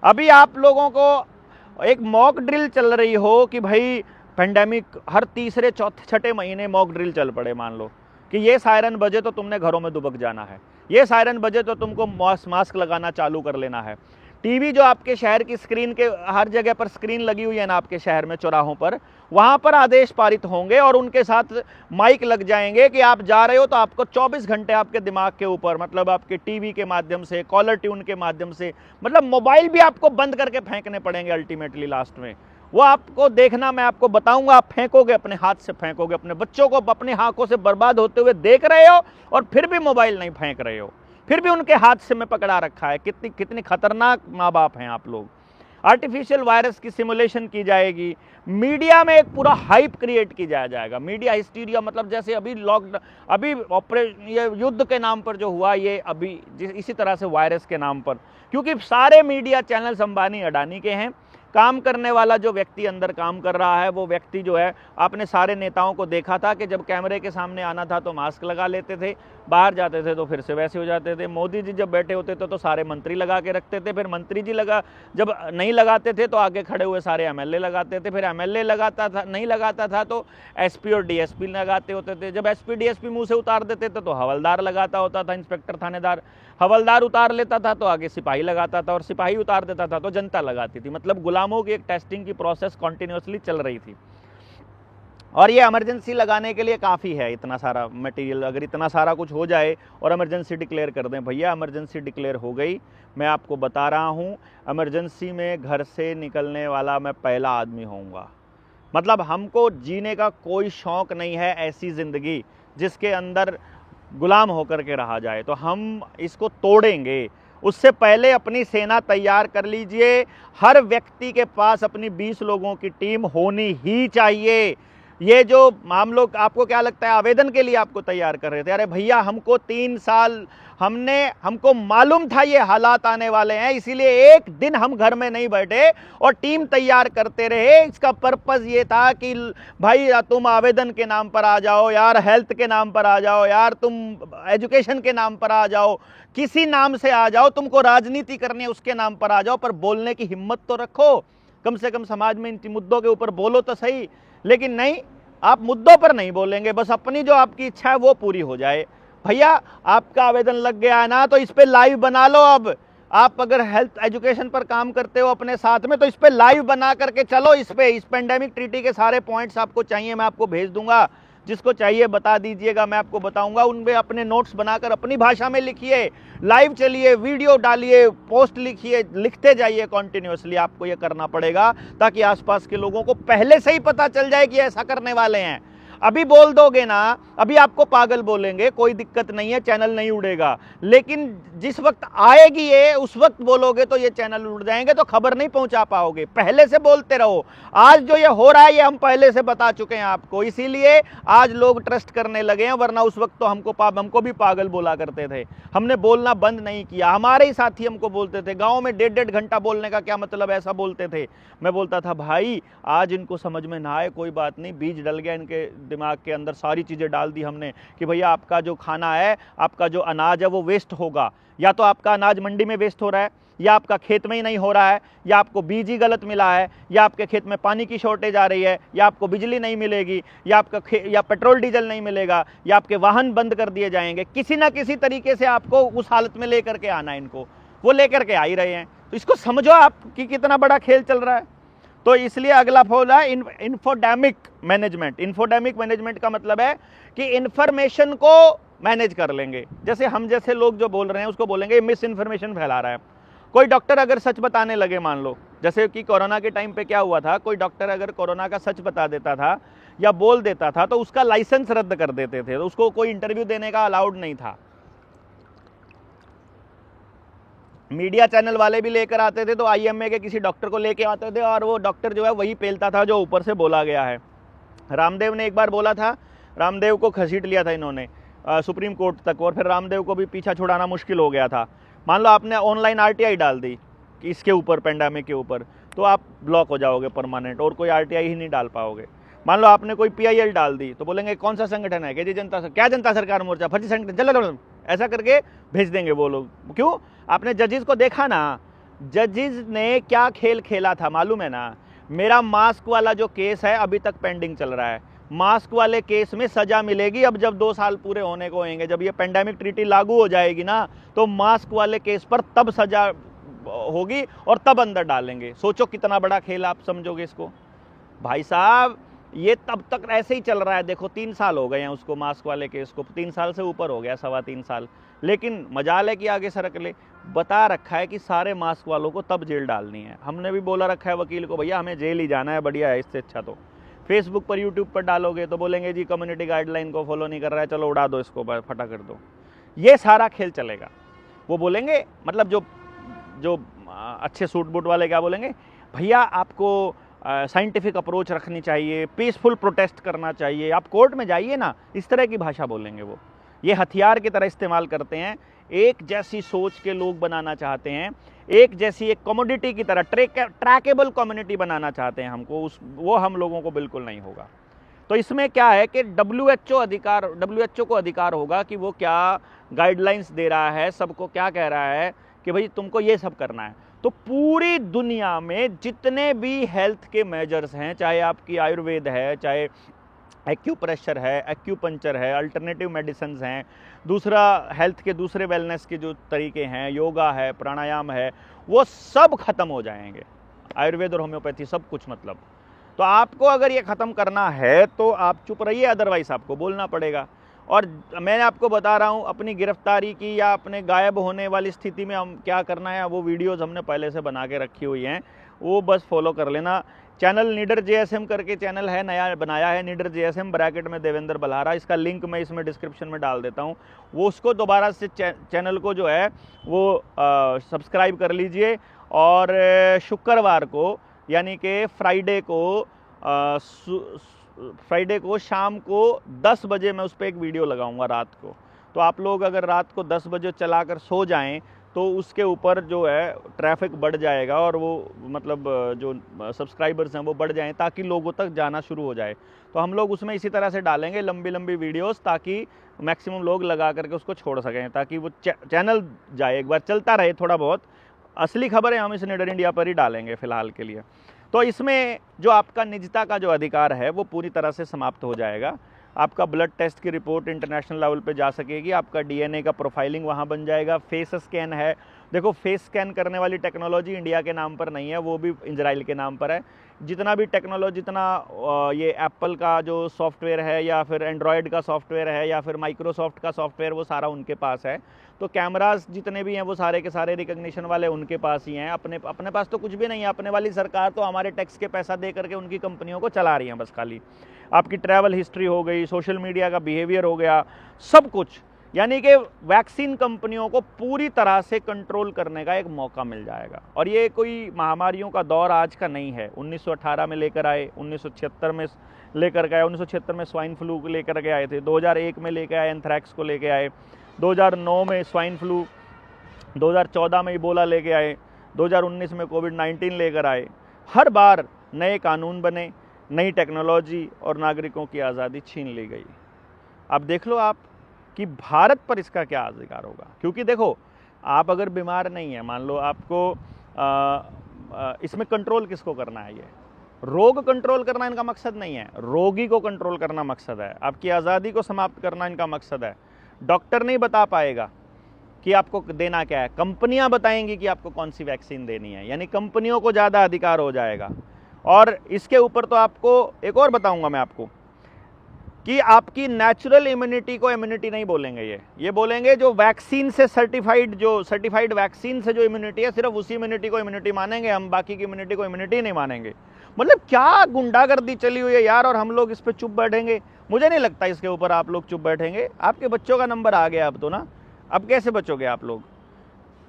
अभी आप लोगों को एक मॉक ड्रिल चल रही हो कि भाई पेंडेमिक, हर तीसरे चौथे छठे महीने मॉक ड्रिल चल पड़े। मान लो कि ये सायरन बजे तो तुमने घरों में दुबक जाना है, ये सायरन बजे तो तुमको मास्क लगाना चालू कर लेना है। टीवी जो आपके शहर की स्क्रीन के, हर जगह पर स्क्रीन लगी हुई है ना आपके शहर में चौराहों पर, वहां पर आदेश पारित होंगे और उनके साथ माइक लग जाएंगे कि आप जा रहे हो तो आपको 24 घंटे आपके दिमाग के ऊपर, मतलब आपके टीवी के माध्यम से, कॉलर ट्यून के माध्यम से, मतलब मोबाइल भी आपको बंद करके फेंकने पड़ेंगे अल्टीमेटली लास्ट में। वो आपको देखना, मैं आपको बताऊंगा, आप फेंकोगे, अपने हाथ से फेंकोगे, अपने बच्चों को अपने आंखों से बर्बाद होते हुए देख रहे हो और फिर भी मोबाइल नहीं फेंक रहे हो, फिर भी उनके हाथ से में पकड़ा रखा है। कितनी खतरनाक माँ बाप हैं आप लोग। आर्टिफिशियल वायरस की सिमुलेशन की जाएगी, मीडिया में एक पूरा हाइप क्रिएट किया जाएगा, मीडिया हिस्टीरिया, मतलब जैसे अभी लॉकडाउन, अभी ऑपरेशन, ये युद्ध के नाम पर जो हुआ, ये अभी इसी तरह से वायरस के नाम पर, क्योंकि सारे मीडिया चैनल्स अंबानी अडानी के हैं। काम करने वाला जो व्यक्ति अंदर काम कर रहा है, वो व्यक्ति जो है, आपने सारे नेताओं को देखा था कि जब कैमरे के सामने आना था तो मास्क लगा लेते थे, बाहर जाते थे तो फिर से वैसे हो जाते थे। मोदी जी जब बैठे होते थे तो सारे मंत्री लगा के रखते थे, फिर मंत्री जी जब नहीं लगाते थे तो आगे खड़े हुए सारे एमएलए लगाते थे, फिर एमएलए नहीं लगाता था तो एसपी और डीएसपी लगाते होते थे, जब एसपी डीएसपी मुंह से उतार देते थे तो हवलदार लगाता होता था, इंस्पेक्टर थानेदार, हवलदार उतार लेता था तो आगे सिपाही लगाता था, और सिपाही उतार देता था तो जनता लगाती थी। मतलब गुलामों की एक टेस्टिंग की प्रोसेस कॉन्टिन्यूसली चल रही थी। और ये इमरजेंसी लगाने के लिए काफ़ी है, इतना सारा मटेरियल, अगर इतना सारा कुछ हो जाए और इमरजेंसी डिक्लेयर कर दें, भैया इमरजेंसी डिक्लेयर हो गई, मैं आपको बता रहा हूँ, इमरजेंसी में घर से निकलने वाला मैं पहला आदमी होऊंगा। मतलब हमको जीने का कोई शौक़ नहीं है ऐसी ज़िंदगी जिसके अंदर गुलाम होकर के रहा जाए, तो हम इसको तोड़ेंगे। उससे पहले अपनी सेना तैयार कर लीजिए, हर व्यक्ति के पास अपनी 20 लोगों की टीम होनी ही चाहिए। ये जो हम लोग, आपको क्या लगता है, आवेदन के लिए आपको तैयार कर रहे थे, अरे भैया हमको 3 साल हमको मालूम था ये हालात आने वाले हैं, इसीलिए एक दिन हम घर में नहीं बैठे और टीम तैयार करते रहे। इसका पर्पस ये था कि भाई तुम आवेदन के नाम पर आ जाओ यार, हेल्थ के नाम पर आ जाओ यार, तुम एजुकेशन के नाम पर आ जाओ, किसी नाम से आ जाओ, तुमको राजनीति करनी है उसके नाम पर आ जाओ, पर बोलने की हिम्मत तो रखो, कम से कम समाज में इन मुद्दों के ऊपर बोलो तो सही। लेकिन नहीं, आप मुद्दों पर नहीं बोलेंगे, बस अपनी जो आपकी इच्छा है वो पूरी हो जाए। भैया आपका आवेदन लग गया है ना, तो इस पे लाइव बना लो। अब आप अगर हेल्थ एजुकेशन पर काम करते हो अपने साथ में, तो इस पे लाइव बना करके चलो। इस पेंडेमिक ट्रीटी के सारे पॉइंट्स आपको चाहिए मैं आपको भेज दूंगा, जिसको चाहिए बता दीजिएगा, मैं आपको बताऊंगा। उनमें अपने नोट्स बनाकर अपनी भाषा में लिखिए, लाइव चलिए, वीडियो डालिए, पोस्ट लिखिए, लिखते जाइए कॉन्टिन्यूसली। आपको ये करना पड़ेगा ताकि आसपास के लोगों को पहले से ही पता चल जाए कि ऐसा करने वाले हैं। अभी बोल दोगे ना, अभी आपको पागल बोलेंगे, कोई दिक्कत नहीं है, चैनल नहीं उड़ेगा। लेकिन जिस वक्त आएगी ये, उस वक्त बोलोगे तो ये चैनल उड़ जाएंगे, तो खबर नहीं पहुंचा पाओगे। पहले से बोलते रहो। आज जो ये हो रहा है ये हम पहले से बता चुके हैं आपको, इसीलिए आज लोग ट्रस्ट करने लगे हैं, वरना उस वक्त तो हमको भी पागल बोला करते थे। हमने बोलना बंद नहीं किया, हमारे ही साथी हमको बोलते थे, गाँव में 1.5 घंटा बोलने का क्या मतलब, ऐसा बोलते थे। मैं बोलता था भाई आज इनको समझ में ना आए कोई बात नहीं, बीज डल गया इनके दिमाग के अंदर, सारी चीज़ें डाल दी हमने कि भैया आपका जो खाना है, आपका जो अनाज है वो वेस्ट होगा। या तो आपका अनाज मंडी में वेस्ट हो रहा है, या आपका खेत में ही नहीं हो रहा है, या आपको बीज ही गलत मिला है, या आपके खेत में पानी की शॉर्टेज आ रही है, या आपको बिजली नहीं मिलेगी, या या पेट्रोल डीजल नहीं मिलेगा, या आपके वाहन बंद कर दिए जाएंगे। किसी ना किसी तरीके से आपको उस हालत में लेकर के आना है इनको, वो लेकर के आ ही रहे हैं। तो इसको समझो आप कि कितना बड़ा खेल चल रहा है। तो इसलिए अगला फॉल है इन्फोडेमिक मैनेजमेंट। इन्फोडेमिक मैनेजमेंट का मतलब है कि इंफॉर्मेशन को मैनेज कर लेंगे। जैसे हम जैसे लोग जो बोल रहे हैं उसको बोलेंगे मिस इन्फॉर्मेशन फैला रहा है। कोई डॉक्टर अगर सच बताने लगे, मान लो जैसे कि कोरोना के टाइम पे क्या हुआ था, कोई डॉक्टर अगर कोरोना का सच बता देता था या बोल देता था तो उसका लाइसेंस रद्द कर देते थे, तो उसको कोई इंटरव्यू देने का अलाउड नहीं था। मीडिया चैनल वाले भी लेकर आते थे, तो आईएमए के किसी डॉक्टर को लेके आते थे और वो डॉक्टर जो है वही पेलता था जो ऊपर से बोला गया है। रामदेव ने एक बार बोला था, रामदेव को घसीट लिया था इन्होंने सुप्रीम कोर्ट तक, और फिर रामदेव को भी पीछा छुड़ाना मुश्किल हो गया था। मान लो आपने ऑनलाइन आरटीआई डाल दी कि इसके ऊपर, पेंडेमिक के ऊपर, तो आप ब्लॉक हो जाओगे परमानेंट और कोई आरटीआई ही नहीं डाल पाओगे। मान लो आपने कोई पीआईएल डाल दी तो बोलेंगे कौन सा संगठन है, कि क्या जनता सरकार मोर्चा, फर्जी संगठन, चलो ऐसा करके भेज देंगे वो लोग। क्यों? आपने जजेस को देखा ना, जजेस ने क्या खेल खेला था मालूम है ना। मेरा मास्क वाला जो केस है अभी तक पेंडिंग चल रहा है। मास्क वाले केस में सजा मिलेगी अब जब 2 साल पूरे होने को होंगे, जब ये पेंडेमिक ट्रीटी लागू हो जाएगी ना, तो मास्क वाले केस पर तब सजा होगी और तब अंदर डालेंगे। सोचो कितना बड़ा खेल आप समझोगे इसको। भाई साहब ये तब तक ऐसे ही चल रहा है। देखो 3 साल हो गए हैं उसको, मास्क वाले केस को 3 साल से ऊपर हो गया, 3.25 साल। लेकिन मजाल है कि आगे सरक ले। बता रखा है कि सारे मास्क वालों को तब जेल डालनी है। हमने भी बोला रखा है वकील को, भैया हमें जेल ही जाना है, बढ़िया है, इससे अच्छा तो फेसबुक पर यूट्यूब पर डालोगे तो बोलेंगे जी कम्युनिटी गाइडलाइन को फॉलो नहीं कर रहा है, चलो उड़ा दो इसको, फटा कर दो। ये सारा खेल चलेगा। वो बोलेंगे मतलब जो अच्छे सूट बूट वाले क्या बोलेंगे, भैया आपको साइंटिफिक अप्रोच रखनी चाहिए, पीसफुल प्रोटेस्ट करना चाहिए, आप कोर्ट में जाइए ना, इस तरह की भाषा बोलेंगे वो। ये हथियार की तरह इस्तेमाल करते हैं। एक जैसी सोच के लोग बनाना चाहते हैं, एक जैसी एक कमोडिटी की तरह, ट्रैकेबल कम्युनिटी बनाना चाहते हैं हमको, वो हम लोगों को बिल्कुल नहीं होगा। तो इसमें क्या है कि डब्ल्यूएचओ को अधिकार होगा कि वो क्या गाइडलाइंस दे रहा है, सबको क्या कह रहा है कि भाई तुमको ये सब करना है। तो पूरी दुनिया में जितने भी हेल्थ के मेजर्स हैं, चाहे आपकी आयुर्वेद है, चाहे एक्यूप्रेशर है, एक्यूपंचर है, अल्टरनेटिव मेडिसिन हैं, दूसरा हेल्थ के दूसरे वेलनेस के जो तरीके हैं, योगा है, प्राणायाम है, वो सब खत्म हो जाएंगे। आयुर्वेद और होम्योपैथी सब कुछ मतलब। तो आपको अगर ये ख़त्म करना है तो आप चुप रहिए, अदरवाइज आपको बोलना पड़ेगा। और मैं आपको बता रहा हूँ अपनी गिरफ्तारी की या अपने गायब होने वाली स्थिति में हम क्या करना है, वो वीडियोज़ हमने पहले से बना के रखी हुई हैं, वो बस फॉलो कर लेना। चैनल नीडर जेएसएम करके चैनल है, नया बनाया है, नीडर जेएसएम ब्रैकेट में देवेंद्र बल्हारा, इसका लिंक मैं इसमें डिस्क्रिप्शन में डाल देता हूँ। वो उसको दोबारा से चैनल को जो है वो सब्सक्राइब कर लीजिए। और शुक्रवार को यानी कि फ्राइडे को शाम को 10 बजे मैं उस पर एक वीडियो लगाऊंगा रात को, तो आप लोग अगर रात को 10 बजे चलाकर सो जाएं तो उसके ऊपर जो है ट्रैफिक बढ़ जाएगा और वो मतलब जो सब्सक्राइबर्स हैं वो बढ़ जाएं ताकि लोगों तक जाना शुरू हो जाए। तो हम लोग उसमें इसी तरह से डालेंगे लंबी लंबी वीडियोस ताकि मैक्सिमम लोग लगा करके उसको छोड़ सकें, ताकि वो चैनल जाए, एक बार चलता रहे थोड़ा बहुत। असली खबरें हम इस निडर इंडिया पर ही डालेंगे फ़िलहाल के लिए। तो इसमें जो आपका निजता का जो अधिकार है वो पूरी तरह से समाप्त हो जाएगा। आपका ब्लड टेस्ट की रिपोर्ट इंटरनेशनल लेवल पे जा सकेगी, आपका डीएनए का प्रोफाइलिंग वहाँ बन जाएगा। फेस स्कैन है, देखो फेस स्कैन करने वाली टेक्नोलॉजी इंडिया के नाम पर नहीं है, वो भी इजराइल के नाम पर है। जितना भी टेक्नोलॉजी, जितना ये एप्पल का जो सॉफ्टवेयर है या फिर एंड्रॉयड का सॉफ्टवेयर है या फिर माइक्रोसॉफ्ट का सॉफ्टवेयर, वो सारा उनके पास है। तो कैमरास जितने भी हैं वो सारे के सारे रिकग्निशन वाले उनके पास ही हैं। अपने पास तो कुछ भी नहीं है। अपने वाली सरकार तो हमारे टैक्स के पैसा दे करके उनकी कंपनियों को चला रही है बस खाली। आपकी ट्रैवल हिस्ट्री हो गई, सोशल मीडिया का बिहेवियर हो गया, सब कुछ। यानी कि वैक्सीन कंपनियों को पूरी तरह से कंट्रोल करने का एक मौका मिल जाएगा। और ये कोई महामारियों का दौर आज का नहीं है। 1918 में लेकर आए, 1976 में लेकर गए, 1976 में स्वाइन फ्लू को लेकर के आए थे, 2001 में लेकर आए, एंथ्रैक्स को लेकर आए, 2009 में स्वाइन फ्लू, 2014 में इबोला लेके आए, 2019 में कोविड-19 लेकर आए। हर बार नए कानून बने, नई टेक्नोलॉजी और नागरिकों की आज़ादी छीन ली गई। अब देख लो आप कि भारत पर इसका क्या अधिकार होगा। क्योंकि देखो, आप अगर बीमार नहीं है, मान लो आपको इसमें कंट्रोल किसको करना है? ये रोग कंट्रोल करना इनका मकसद नहीं है, रोगी को कंट्रोल करना मकसद है। आपकी आज़ादी को समाप्त करना इनका मकसद है। डॉक्टर नहीं बता पाएगा कि आपको देना क्या है, कंपनियां बताएंगी कि आपको कौन सी वैक्सीन देनी है। यानी कंपनियों को ज़्यादा अधिकार हो जाएगा। और इसके ऊपर तो आपको एक और बताऊंगा मैं आपको कि आपकी नेचुरल इम्यूनिटी को इम्यूनिटी नहीं बोलेंगे, ये बोलेंगे जो वैक्सीन से सर्टिफाइड वैक्सीन से जो इम्यूनिटी है, सिर्फ उसी इम्यूनिटी को इम्यूनिटी मानेंगे हम, बाकी की इम्यूनिटी को इम्यूनिटी नहीं मानेंगे। मतलब क्या गुंडागर्दी चली हुई है यार, और हम लोग इस पर चुप बैठेंगे? मुझे नहीं लगता इसके ऊपर आप लोग चुप बैठेंगे। आपके बच्चों का नंबर आ गया अब तो ना, अब कैसे बचोगे आप लोग?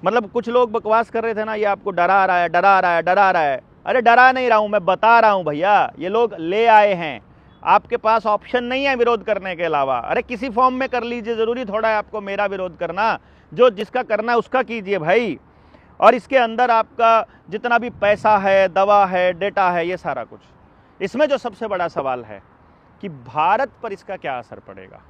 मतलब कुछ लोग बकवास कर रहे थे ना, ये आपको डरा रहा है, डरा रहा है, डरा रहा है। अरे डरा नहीं रहा हूं, मैं बता रहा हूं भैया, ये लोग ले आए हैं। आपके पास ऑप्शन नहीं है विरोध करने के अलावा। अरे किसी फॉर्म में कर लीजिए, जरूरी थोड़ा है आपको मेरा विरोध करना। जो जिसका करना है उसका कीजिए भाई। और इसके अंदर आपका जितना भी पैसा है, दवा है, डेटा है, ये सारा कुछ। इसमें जो सबसे बड़ा सवाल है कि भारत पर इसका क्या असर पड़ेगा।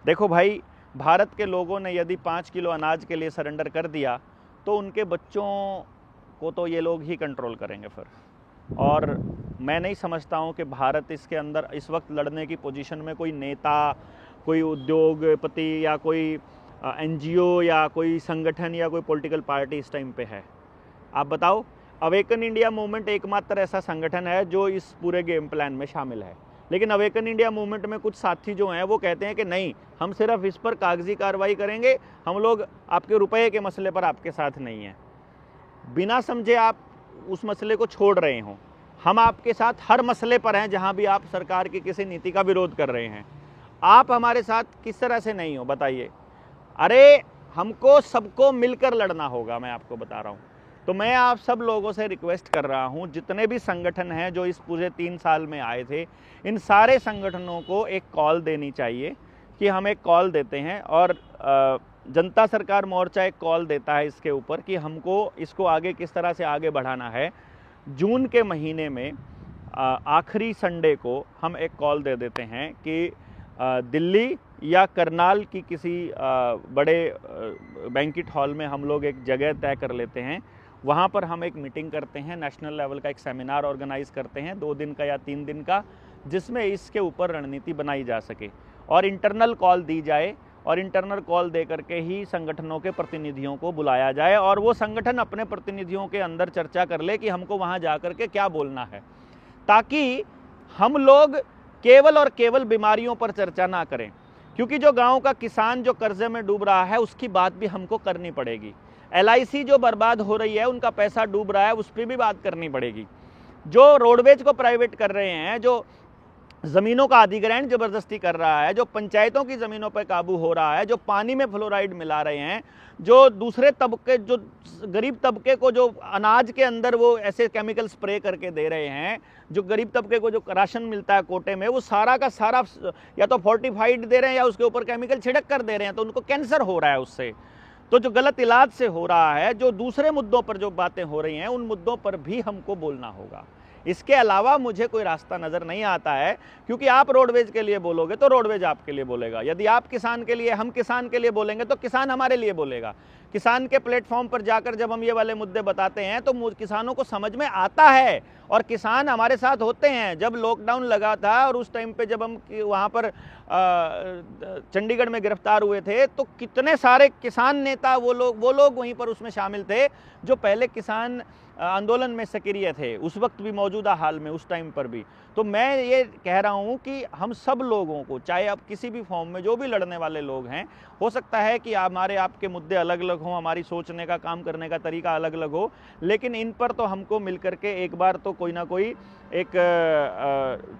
देखो भाई, भारत के लोगों ने यदि 5 किलो अनाज के लिए सरेंडर कर दिया तो उनके बच्चों को तो ये लोग ही कंट्रोल करेंगे फिर। और मैं नहीं समझता हूँ कि भारत इसके अंदर इस वक्त लड़ने की पोजीशन में कोई नेता, कोई उद्योगपति या कोई एनजीओ या कोई संगठन या कोई पॉलिटिकल पार्टी इस टाइम पे है। आप बताओ, अवेकन इंडिया मूवमेंट एकमात्र ऐसा संगठन है जो इस पूरे गेम प्लान में शामिल है। लेकिन अवेकन इंडिया मूवमेंट में कुछ साथी जो हैं वो कहते हैं कि नहीं, हम सिर्फ इस पर कागजी कार्रवाई करेंगे, हम लोग आपके रुपए के मसले पर आपके साथ नहीं हैं। बिना समझे आप उस मसले को छोड़ रहे हो। हम आपके साथ हर मसले पर हैं जहां भी आप सरकार की किसी नीति का विरोध कर रहे हैं। आप हमारे साथ किस तरह से नहीं हो बताइए? अरे हमको सबको मिलकर लड़ना होगा, मैं आपको बता रहा हूं। तो मैं आप सब लोगों से रिक्वेस्ट कर रहा हूं, जितने भी संगठन हैं जो इस पूरे 3 साल में आए थे, इन सारे संगठनों को एक कॉल देनी चाहिए कि हम एक कॉल देते हैं। और जनता सरकार मोर्चा एक कॉल देता है इसके ऊपर कि हमको इसको आगे किस तरह से आगे बढ़ाना है। जून के महीने में आखिरी संडे को हम एक कॉल दे देते हैं कि दिल्ली या करनाल की किसी बड़े बैंक्वेट हॉल में हम लोग एक जगह तय कर लेते हैं। वहाँ पर हम एक मीटिंग करते हैं, नेशनल लेवल का एक सेमिनार ऑर्गेनाइज करते हैं 2 दिन का या 3 दिन का, जिसमें इसके ऊपर रणनीति बनाई जा सके और इंटरनल कॉल दी जाए। और इंटरनल कॉल दे करके ही संगठनों के प्रतिनिधियों को बुलाया जाए और वो संगठन अपने प्रतिनिधियों के अंदर चर्चा कर ले कि हमको वहाँ जा कर के क्या बोलना है, ताकि हम लोग केवल और केवल बीमारियों पर चर्चा ना करें। क्योंकि जो गांव का किसान जो कर्जे में डूब रहा है उसकी बात भी हमको करनी पड़ेगी। LIC जो बर्बाद हो रही है, उनका पैसा डूब रहा है, उस पर भी बात करनी पड़ेगी। जो रोडवेज को प्राइवेट कर रहे हैं, जो ज़मीनों का अधिग्रहण ज़बरदस्ती कर रहा है, जो पंचायतों की ज़मीनों पर काबू हो रहा है, जो पानी में फ्लोराइड मिला रहे हैं, जो दूसरे तबके, जो गरीब तबके को जो अनाज के अंदर वो ऐसे केमिकल स्प्रे करके दे रहे हैं, जो गरीब तबके को जो राशन मिलता है कोटे में, वो सारा का सारा या तो फोर्टिफाइड दे रहे हैं या उसके ऊपर केमिकल छिड़क कर दे रहे हैं, तो उनको कैंसर हो रहा है उससे। तो जो गलत इलाज से हो रहा है, जो दूसरे मुद्दों पर जो बातें हो रही हैं, उन मुद्दों पर भी हमको बोलना होगा। इसके अलावा मुझे कोई रास्ता नज़र नहीं आता है, क्योंकि आप रोडवेज के लिए बोलोगे तो रोडवेज आपके लिए बोलेगा, यदि आप किसान के लिए, हम किसान के लिए बोलेंगे तो किसान हमारे लिए बोलेगा। किसान के प्लेटफॉर्म पर जाकर जब हम ये वाले मुद्दे बताते हैं तो किसानों को समझ में आता है, और किसान हमारे साथ होते हैं। जब लॉकडाउन लगा था और उस टाइम पे जब हम वहाँ पर चंडीगढ़ में गिरफ्तार हुए थे, तो कितने सारे किसान नेता वो लोग वहीं पर उसमें शामिल थे जो पहले किसान आंदोलन में सक्रिय थे, उस वक्त भी, मौजूदा हाल में, उस टाइम पर भी। तो मैं ये कह रहा हूँ कि हम सब लोगों को, चाहे अब किसी भी फॉर्म में जो भी लड़ने वाले लोग हैं, हो सकता है कि हमारे आपके मुद्दे अलग अलग हों, हमारी सोचने का, काम करने का तरीका अलग अलग हो, लेकिन इन पर तो हमको मिलकर के एक बार तो कोई ना कोई एक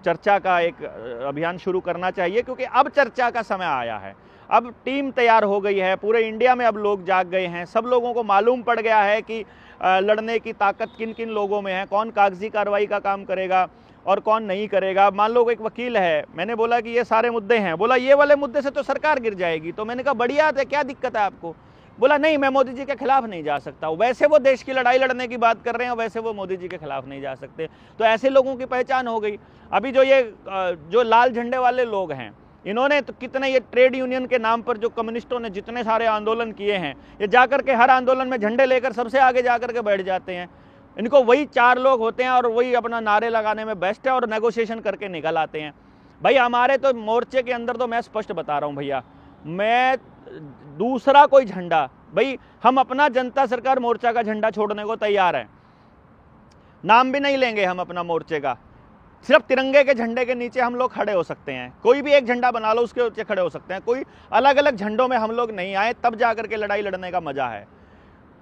चर्चा का एक अभियान शुरू करना चाहिए, क्योंकि अब चर्चा का समय आया है। अब टीम तैयार हो गई है, पूरे इंडिया में अब लोग जाग गए हैं, सब लोगों को मालूम पड़ गया है कि लड़ने की ताकत किन किन लोगों में है, कौन कागजी कार्रवाई का काम करेगा और कौन नहीं करेगा। मान लो एक वकील है, मैंने बोला कि ये सारे मुद्दे हैं, बोला ये वाले मुद्दे से तो सरकार गिर जाएगी, तो मैंने कहा बढ़िया है, क्या दिक्कत है आपको? बोला नहीं, मैं मोदी जी के खिलाफ नहीं जा सकता। वैसे वो देश की लड़ाई लड़ने की बात कर रहे हैं, वैसे वो मोदी जी के खिलाफ नहीं जा सकते। तो ऐसे लोगों की पहचान हो गई। अभी जो लाल झंडे वाले लोग हैं, इन्होंने तो कितने, ये ट्रेड यूनियन के नाम पर जो कम्युनिस्टों ने जितने सारे आंदोलन किए हैं, ये जाकर के हर आंदोलन में झंडे लेकर सबसे आगे जाकर के बैठ जाते हैं। इनको वही 4 लोग होते हैं और वही अपना नारे लगाने में बेस्ट है और नेगोशिएशन करके निकल आते हैं। भाई हमारे तो मोर्चे के अंदर तो मैं स्पष्ट बता रहा हूँ भैया, मैं दूसरा कोई झंडा, भाई हम अपना जनता सरकार मोर्चा का झंडा छोड़ने को तैयार हैं, नाम भी नहीं लेंगे हम अपना मोर्चे का, सिर्फ तिरंगे के झंडे के नीचे हम लोग खड़े हो सकते हैं। कोई भी एक झंडा बना लो, उसके नीचे खड़े हो सकते हैं। कोई अलग अलग झंडों में हम लोग नहीं आए, तब जाकर के लड़ाई लड़ने का मजा है।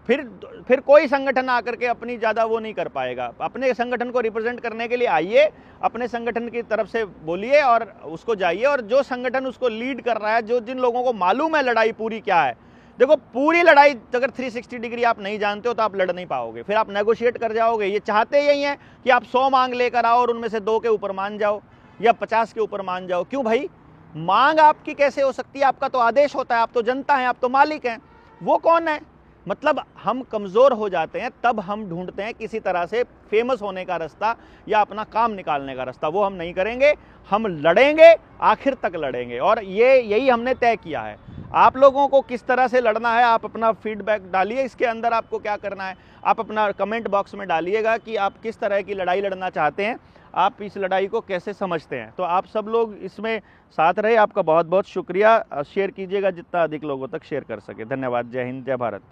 फिर कोई संगठन आकर के अपनी ज़्यादा वो नहीं कर पाएगा। अपने संगठन को रिप्रेजेंट करने के लिए आइए, अपने संगठन की तरफ से बोलिए और उसको जाइए, और जो संगठन उसको लीड कर रहा है, जिन लोगों को मालूम है लड़ाई पूरी क्या है, देखो पूरी लड़ाई अगर 360 डिग्री आप नहीं जानते हो तो आप लड़ नहीं पाओगे, फिर आप नेगोशिएट कर जाओगे। ये चाहते यही हैं कि आप 100 मांग लेकर आओ और उनमें से 2 के ऊपर मान जाओ या 50 के ऊपर मान जाओ। क्यों भाई, मांग आपकी कैसे हो सकती है? आपका तो आदेश होता है, आप तो जनता हैं, आप तो मालिक हैं। वो कौन है? मतलब हम कमज़ोर हो जाते हैं तब हम ढूंढते हैं किसी तरह से फेमस होने का रास्ता या अपना काम निकालने का रास्ता। वो हम नहीं करेंगे, हम लड़ेंगे, आखिर तक लड़ेंगे, और यही हमने तय किया है। आप लोगों को किस तरह से लड़ना है, आप अपना फीडबैक डालिए, इसके अंदर आपको क्या करना है आप अपना कमेंट बॉक्स में डालिएगा कि आप किस तरह की लड़ाई लड़ना चाहते हैं, आप इस लड़ाई को कैसे समझते हैं। तो आप सब लोग इसमें साथ रहे, आपका बहुत बहुत शुक्रिया। शेयर कीजिएगा जितना अधिक लोगों तक शेयर कर सके। धन्यवाद। जय हिंद, जय भारत।